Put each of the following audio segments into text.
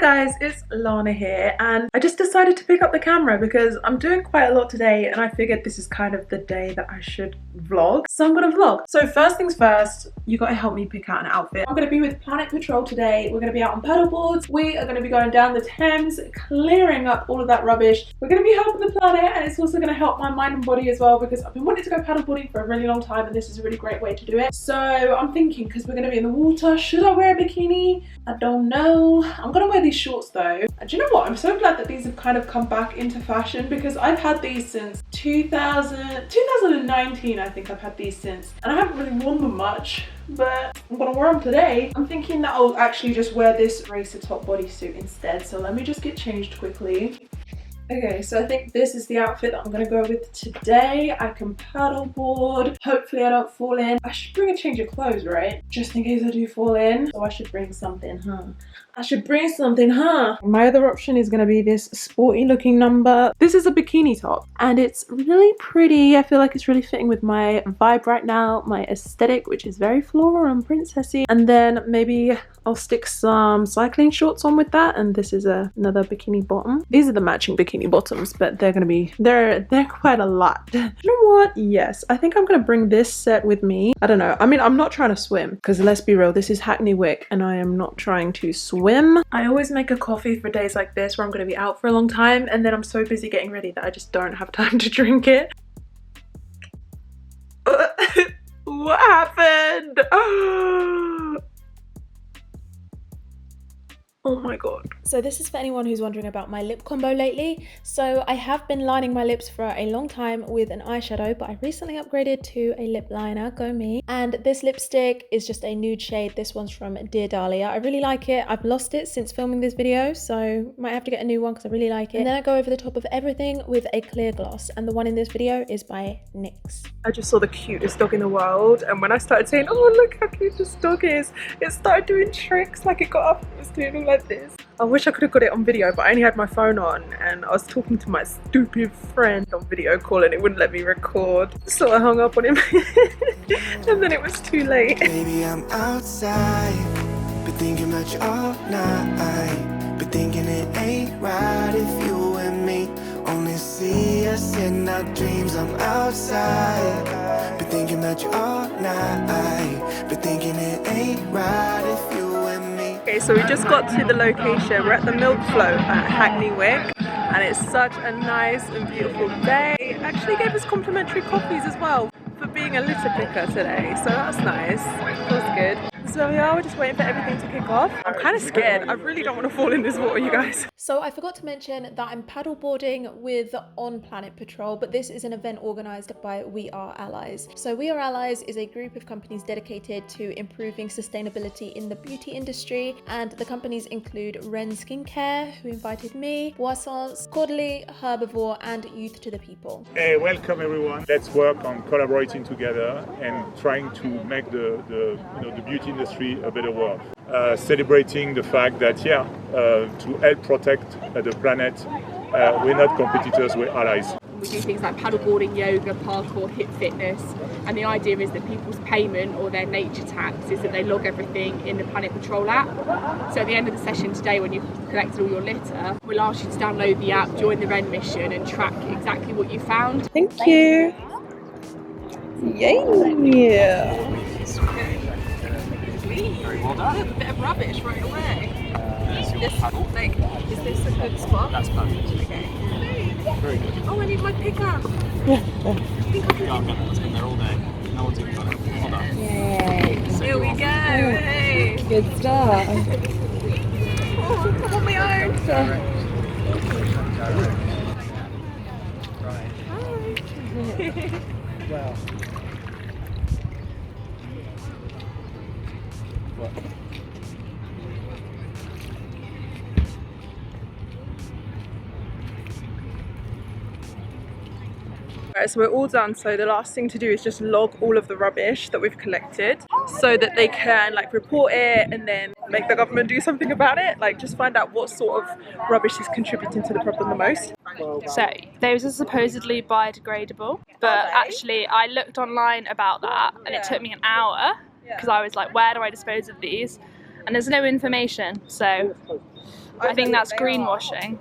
guys, it's Lana here, and I just decided to pick up the camera because I'm doing quite a lot today and I figured this is kind of the day that I should vlog, so I'm gonna vlog. So first things first, you gotta help me pick out an outfit. I'm gonna be with Planet Patrol today. We're gonna be out on paddleboards. We are gonna be going down the Thames, clearing up all of that rubbish. We're gonna be helping the planet, and it's also gonna help my mind and body as well because I've been wanting to go paddleboarding for a really long time and this is a really great way to do it. So I'm thinking, because we're gonna be in the water, should I wear a bikini? I don't know. I'm gonna wear these shorts though. And do you know what? I'm so glad that these have kind of come back into fashion because I've had these since 2019, I think I've had these since. And I haven't really worn them much, but I'm gonna wear them today. I'm thinking that I'll actually just wear this racer top bodysuit instead. So let me just get changed quickly. Okay, so I think this is the outfit that I'm gonna go with today. I can paddleboard. Hopefully I don't fall in. I should bring a change of clothes, right? Just in case I do fall in. So I should bring something, huh? I should bring something, huh? My other option is gonna be this sporty looking number. This is a bikini top and it's really pretty. I feel like it's really fitting with my vibe right now, my aesthetic, which is very floral and princessy. And then maybe I'll stick some cycling shorts on with that. And this is another bikini bottom. These are the matching bikini bottoms, but they're gonna be, they're quite a lot. You know what? Yes, I think I'm gonna bring this set with me. I don't know. I mean, I'm not trying to swim because let's be real, this is Hackney Wick and I am not trying to swim. I always make a coffee for days like this where I'm going to be out for a long time and then I'm so busy getting ready that I just don't have time to drink it. What happened? Oh my god. So this is for anyone who's wondering about my lip combo lately. So I have been lining my lips for a long time with an eyeshadow, but I recently upgraded to a lip liner, go me. And this lipstick is just a nude shade. This one's from Dear Dahlia. I really like it. I've lost it since filming this video, so might have to get a new one because I really like it. And then I go over the top of everything with a clear gloss. And the one in this video is by NYX. I just saw the cutest dog in the world, and when I started saying, oh look how cute this dog is, it started doing tricks. Like it got up and was doing all like this. I wish I could have got it on video, but I only had my phone on and I was talking to my stupid friend on video call and it wouldn't let me record, so I hung up on him and then it was too late. Baby, I'm outside, been thinking about you all night, been thinking it ain't right if you and me only see us in our dreams. I'm outside, been thinking about you all night, been thinking it ain't right if you and me. Okay, so we just got to the location. We're at the Milk Float at Hackney Wick and it's such a nice and beautiful day. It actually gave us complimentary coffees as well for being a litter picker today, so that's nice. Feels good. So yeah, we're just waiting for everything to kick off. I'm kind of scared. I really don't want to fall in this water, you guys. So I forgot to mention that I'm paddleboarding with On Planet Patrol, but this is an event organised by We Are Allies. So We Are Allies is a group of companies dedicated to improving sustainability in the beauty industry, and the companies include Ren Skincare, who invited me, Boissons, Cordially, Herbivore, and Youth to the People. Hey, welcome everyone. Let's work on collaborating together and trying to make the beauty industry a better world. Celebrating the fact that to help protect the planet, we're not competitors, we're allies. We do things like paddleboarding, yoga, parkour, hip fitness, and the idea is that people's payment or their nature tax is that they log everything in the Planet Patrol app. So at the end of the session today, when you've collected all your litter, we'll ask you to download the app, join the Ren mission and track exactly what you found. Thank you. Yay! Very well done. A bit of rubbish right away. Is this a good spot? That's perfect. Okay. Very good. Oh, I need my picker. Yeah, I'll get that. It's been there all day. No one's even got it. Well done. Yay. Here we go. Hey. Good stuff. Oh, I'm on my own. Right. Wow. What? Alright, so we're all done, so the last thing to do is just log all of the rubbish that we've collected so that they can like report it and then make the government do something about it, like just find out what sort of rubbish is contributing to the problem the most. So those are supposedly biodegradable, but actually I looked online about that and it took me an hour because I was like, where do I dispose of these? And there's no information, so I think that's greenwashing.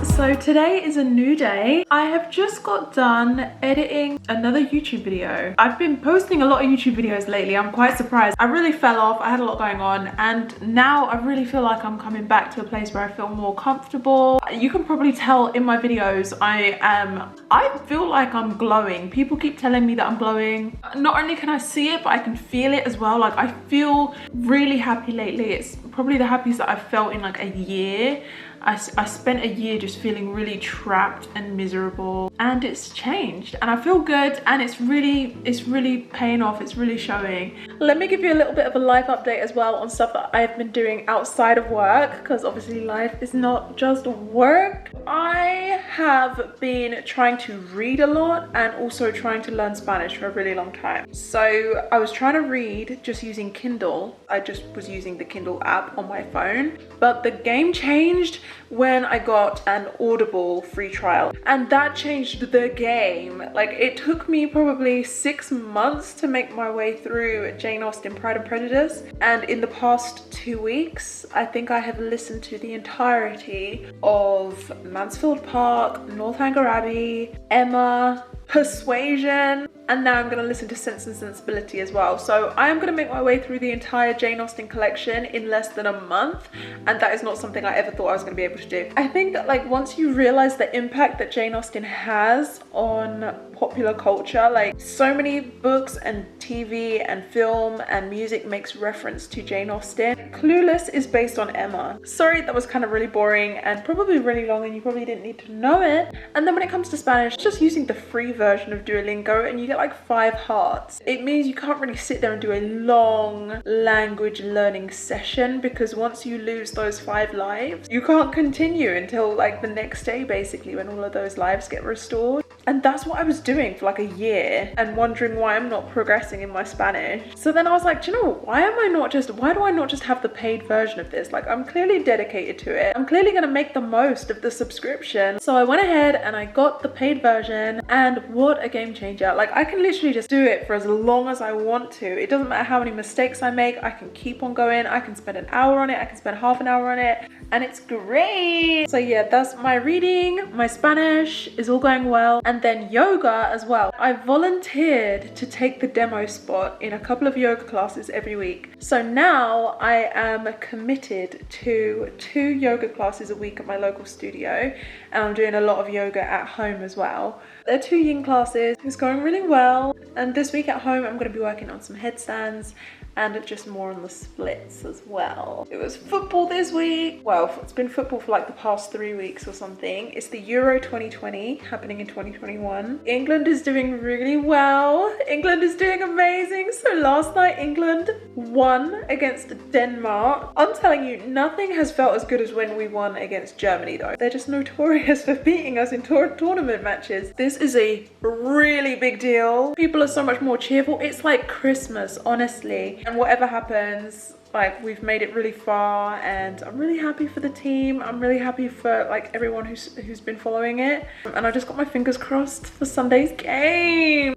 So today is a new day. I have just got done editing another YouTube video. I've been posting a lot of YouTube videos lately. I'm quite surprised. I really fell off. I had a lot going on, and now I really feel like I'm coming back to a place where I feel more comfortable. You can probably tell in my videos I feel like I'm glowing. People keep telling me that I'm glowing. Not only can I see it, but I can feel it as well. Like, I feel really happy lately. It's probably the happiest that I've felt in like a year. I spent a year just feeling really trapped and miserable, and it's changed and I feel good, and it's really paying off. It's really showing. Let me give you a little bit of a life update as well on stuff that I've been doing outside of work, because obviously life is not just work. I have been trying to read a lot and also trying to learn Spanish for a really long time. So I was trying to read just using Kindle. I just was using the Kindle app on my phone, but the game changed when I got an Audible free trial, and that changed the game. Like, it took me probably 6 months to make my way through Jane Austen Pride and Prejudice, and in the past 2 weeks I think I have listened to the entirety of Mansfield Park, Northanger Abbey, Emma, Persuasion, and now I'm going to listen to Sense and Sensibility as well. So I am going to make my way through the entire Jane Austen collection in less than a month, and that is not something I ever thought I was going to be able to do. I think that, like, once you realize the impact that Jane Austen has on popular culture, like, so many books and TV and film and music makes reference to Jane Austen. Clueless is based on Emma. Sorry, that was kind of really boring and probably really long, and you probably didn't need to know it. And then when it comes to Spanish, just using the free version of Duolingo, and you get like 5 hearts. It means you can't really sit there and do a long language learning session, because once you lose those 5 lives, you can't continue until like the next day, basically, when all of those lives get restored. And that's what I was doing for like a year, and wondering why I'm not progressing in my Spanish. So then I was like, do you know what? Why do I not just have the paid version of this? Like, I'm clearly dedicated to it. I'm clearly going to make the most of the subscription. So I went ahead and I got the paid version, and what a game changer. Like, I can literally just do it for as long as I want to. It doesn't matter how many mistakes I make. I can keep on going. I can spend an hour on it. I can spend half an hour on it, and it's great. So yeah, that's my reading. My Spanish is all going well. And then yoga as well. I volunteered to take the demo spot in a couple of yoga classes every week. So now I am committed to 2 yoga classes a week at my local studio, and I'm doing a lot of yoga at home as well. They're 2 yin classes. It's going really well. And this week at home, I'm going to be working on some headstands and just more on the splits as well. It was football this week. Well, it's been football for like the past 3 weeks or something. It's the Euro 2020 happening in 2021. England is doing really well. England is doing amazing. So last night, England won against Denmark. I'm telling you, nothing has felt as good as when we won against Germany though. They're just notorious for beating us in tournament matches. This is a really big deal. People are so much more cheerful. It's like Christmas, honestly. And whatever happens, like, we've made it really far, and I'm really happy for the team. I'm really happy for like everyone who's been following it, and I just got my fingers crossed for Sunday's game.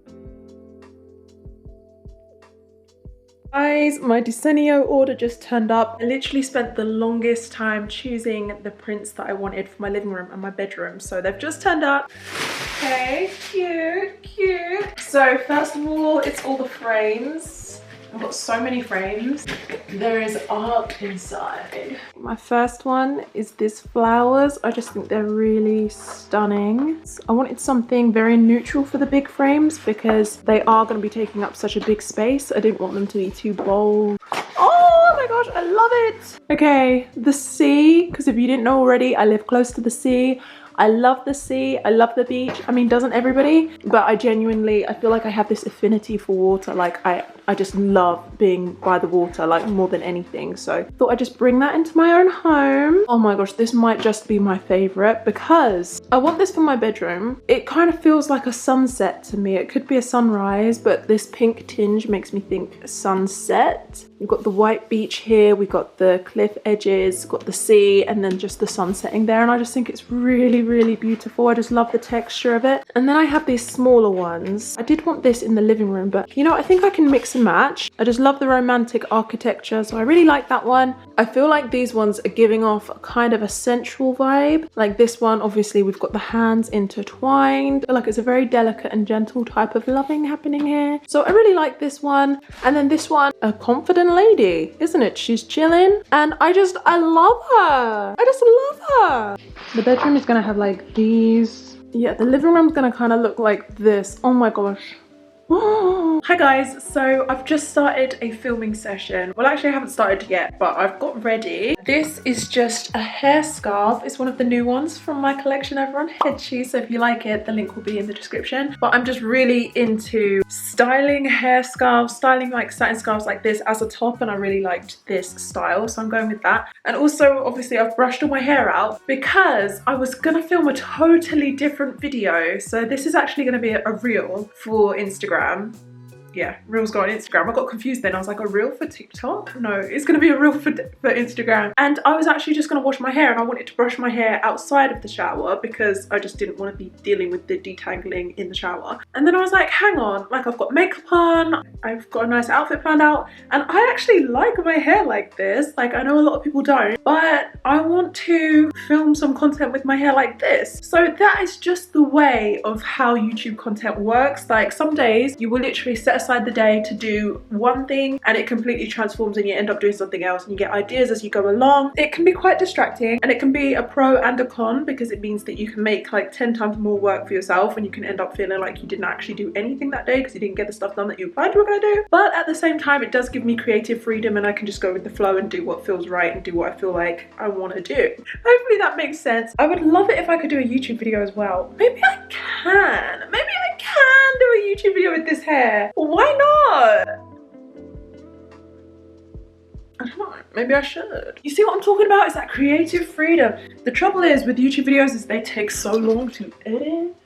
Guys, my Desenio order just turned up. I literally spent the longest time choosing the prints that I wanted for my living room and my bedroom, so they've just turned up. Okay, cute. So first of all, it's all the frames. I've got so many frames. There is art inside. My first one is this flowers. I just think they're really stunning. I wanted something very neutral for the big frames, because they are going to be taking up such a big space. I didn't want them to be too bold. Oh my gosh, I love it. Okay, the sea, because if you didn't know already, I live close to the sea. I love the sea, I love the beach. I mean, doesn't everybody? But I feel like I have this affinity for water. Like, I just love being by the water, like more than anything. So thought I'd just bring that into my own home. Oh my gosh, this might just be my favorite because I want this for my bedroom. It kind of feels like a sunset to me. It could be a sunrise, but this pink tinge makes me think sunset. We've got the white beach here, we've got the cliff edges, got the sea, and then just the sun setting there, and I just think it's really, really beautiful. I just love the texture of it. And then I have these smaller ones. I did want this in the living room, but you know, I think I can mix and match. I just love the romantic architecture, so I really like that one. I feel like these ones are giving off kind of a sensual vibe. Like this one, obviously we've got the hands intertwined. I feel like it's a very delicate and gentle type of loving happening here. So I really like this one. And then this one, a confident lady, isn't it? She's chilling, and I love her. I just love her. The bedroom is gonna have like these. Yeah, the living room's gonna kind of look like this. Oh my gosh. Hi guys, so I've just started a filming session. Well, actually I haven't started yet, but I've got ready. This is just a hair scarf. It's one of the new ones from my collection over on Headshy, so if you like it, the link will be in the description. But I'm just really into styling hair scarves, styling like satin scarves like this as a top, and I really liked this style, so I'm going with that. And also, obviously, I've brushed all my hair out because I was gonna film a totally different video. So this is actually gonna be a reel for Instagram. Yeah, reels go on Instagram. I got confused then. I was like, a reel for TikTok? No, it's gonna be a reel for Instagram. And I was actually just gonna wash my hair, and I wanted to brush my hair outside of the shower because I just didn't want to be dealing with the detangling in the shower. And then I was like, hang on, like I've got makeup on, I've got a nice outfit planned out, and I actually like my hair like this. Like I know a lot of people don't, but I want to film some content with my hair like this. So that is just the way of how YouTube content works. Like some days you will literally set aside the day to do one thing and it completely transforms and you end up doing something else, and you get ideas as you go along. It can be quite distracting, and it can be a pro and a con because it means that you can make like 10 times more work for yourself, and you can end up feeling like you didn't actually do anything that day because you didn't get the stuff done that you planned you were going to do. But at the same time, it does give me creative freedom, and I can just go with the flow and do what feels right and do what I feel like I want to do. Hopefully that makes sense. I would love it if I could do a YouTube video as well. Maybe I can. Maybe I can do a YouTube video with this hair. Why not? I don't know, maybe I should. You see what I'm talking about? It's that creative freedom. The trouble is with YouTube videos is they take so long to edit.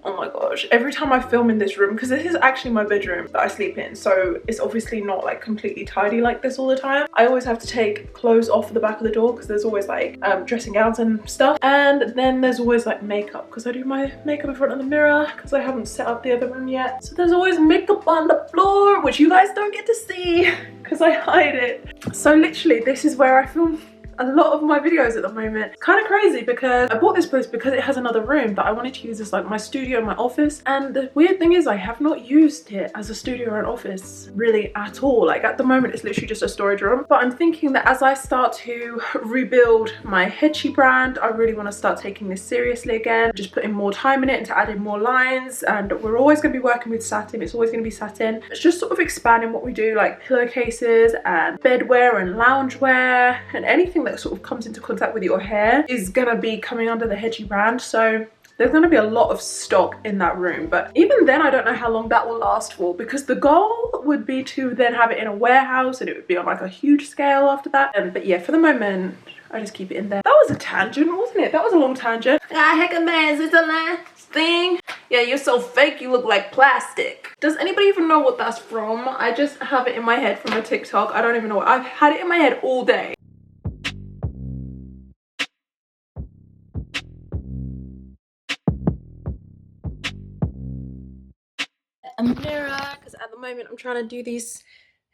Oh my gosh, every time I film in this room, because this is actually my bedroom that I sleep in, so it's obviously not like completely tidy like this all the time. I always have to take clothes off the back of the door because there's always like dressing gowns and stuff, and then there's always like makeup because I do my makeup in front of the mirror because I haven't set up the other room yet. So there's always makeup on the floor, which you guys don't get to see because I hide it. So literally this is where I film a lot of my videos at the moment. Kind of crazy because I bought this place because it has another room that I wanted to use as like my studio and my office, and the weird thing is I have not used it as a studio or an office really at all. Like at the moment it's literally just a storage room, but I'm thinking that as I start to rebuild my Headshy brand, I really want to start taking this seriously again, just putting more time in it and to add in more lines. And we're always going to be working with satin. It's always going to be satin. It's just sort of expanding what we do, like pillowcases and bedwear and loungewear, and anything that sort of comes into contact with your hair is gonna be coming under the Headshy brand. So there's gonna be a lot of stock in that room, but even then I don't know how long that will last for, because the goal would be to then have it in a warehouse and it would be on like a huge scale after that. But yeah, for the moment I just keep it in there. That was a tangent, wasn't it? That was a long tangent. Ah, heck of man, is this the last thing? Yeah, you're so fake, you look like plastic. Does anybody even know what that's from? I just have it in my head from a TikTok. I don't even know. I've had it in my head all day. A mirror, because at the moment I'm trying to do these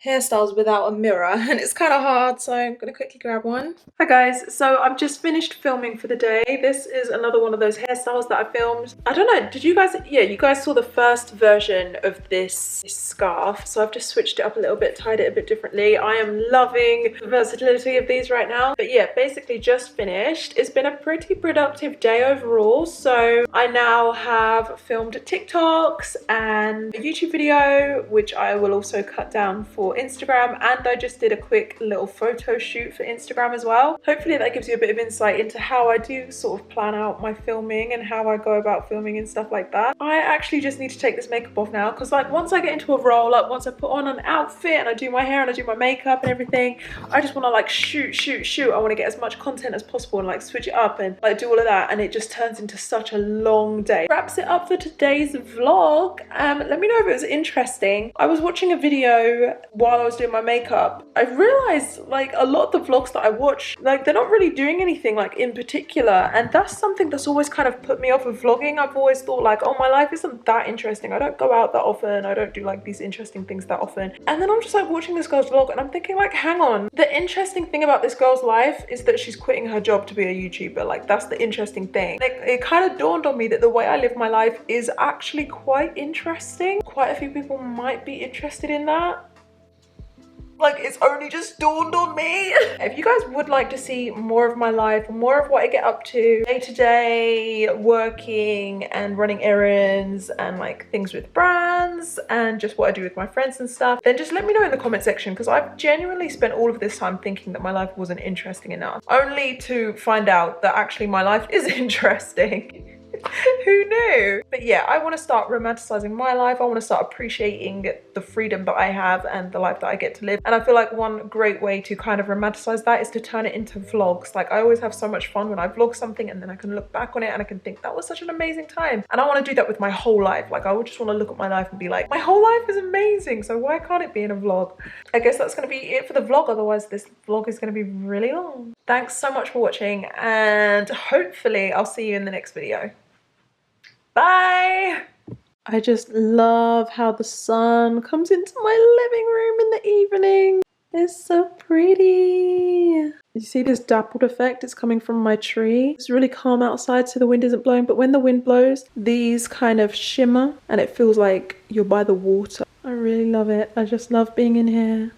hairstyles without a mirror and it's kind of hard, so I'm gonna quickly grab one. Hi guys, so I've just finished filming for the day. This is another one of those hairstyles that I filmed. I don't know, did you guys, yeah, you guys saw the first version of this scarf, so I've just switched it up a little bit, tied it a bit differently. I am loving the versatility of these right now. But yeah, basically just finished. It's been a pretty productive day overall, so I now have filmed TikToks and a YouTube video, which I will also cut down for for Instagram, and I just did a quick little photo shoot for Instagram as well. Hopefully that gives you a bit of insight into how I do sort of plan out my filming and how I go about filming and stuff like that. I actually just need to take this makeup off now, because like once I get into a roll up, once I put on an outfit and I do my hair and I do my makeup and everything, I just want to like shoot. I want to get as much content as possible and like switch it up and like do all of that, and it just turns into such a long day. Wraps it up for today's vlog. Let me know if it was interesting. I was watching a video while I was doing my makeup. I realized like a lot of the vlogs that I watch, like they're not really doing anything like in particular, and that's something that's always kind of put me off of vlogging. I've always thought like, oh, my life isn't that interesting. I don't go out that often. I don't do like these interesting things that often. And then I'm just like watching this girl's vlog and I'm thinking like, hang on, the interesting thing about this girl's life is that she's quitting her job to be a YouTuber. Like that's the interesting thing. Like it kind of dawned on me that the way I live my life is actually quite interesting. Quite a few people might be interested in that. Like it's only just dawned on me. If you guys would like to see more of my life, more of what I get up to day to day, working and running errands and like things with brands and just what I do with my friends and stuff, then just let me know in the comment section, because I've genuinely spent all of this time thinking that my life wasn't interesting enough, only to find out that actually my life is interesting. Who knew? But yeah, I want to start romanticizing my life. I want to start appreciating the freedom that I have and the life that I get to live. And I feel like one great way to kind of romanticize that is to turn it into vlogs. Like I always have so much fun when I vlog something, and then I can look back on it and I can think that was such an amazing time. And I want to do that with my whole life. Like I would just want to look at my life and be like, my whole life is amazing, so why can't it be in a vlog? I guess that's going to be it for the vlog, otherwise this vlog is going to be really long. Thanks so much for watching, and hopefully I'll see you in the next video. Bye! I just love how the sun comes into my living room in the evening. It's so pretty. You see this dappled effect? It's coming from my tree. It's really calm outside, so the wind isn't blowing, but when the wind blows, these kind of shimmer and it feels like you're by the water. I really love it. I just love being in here.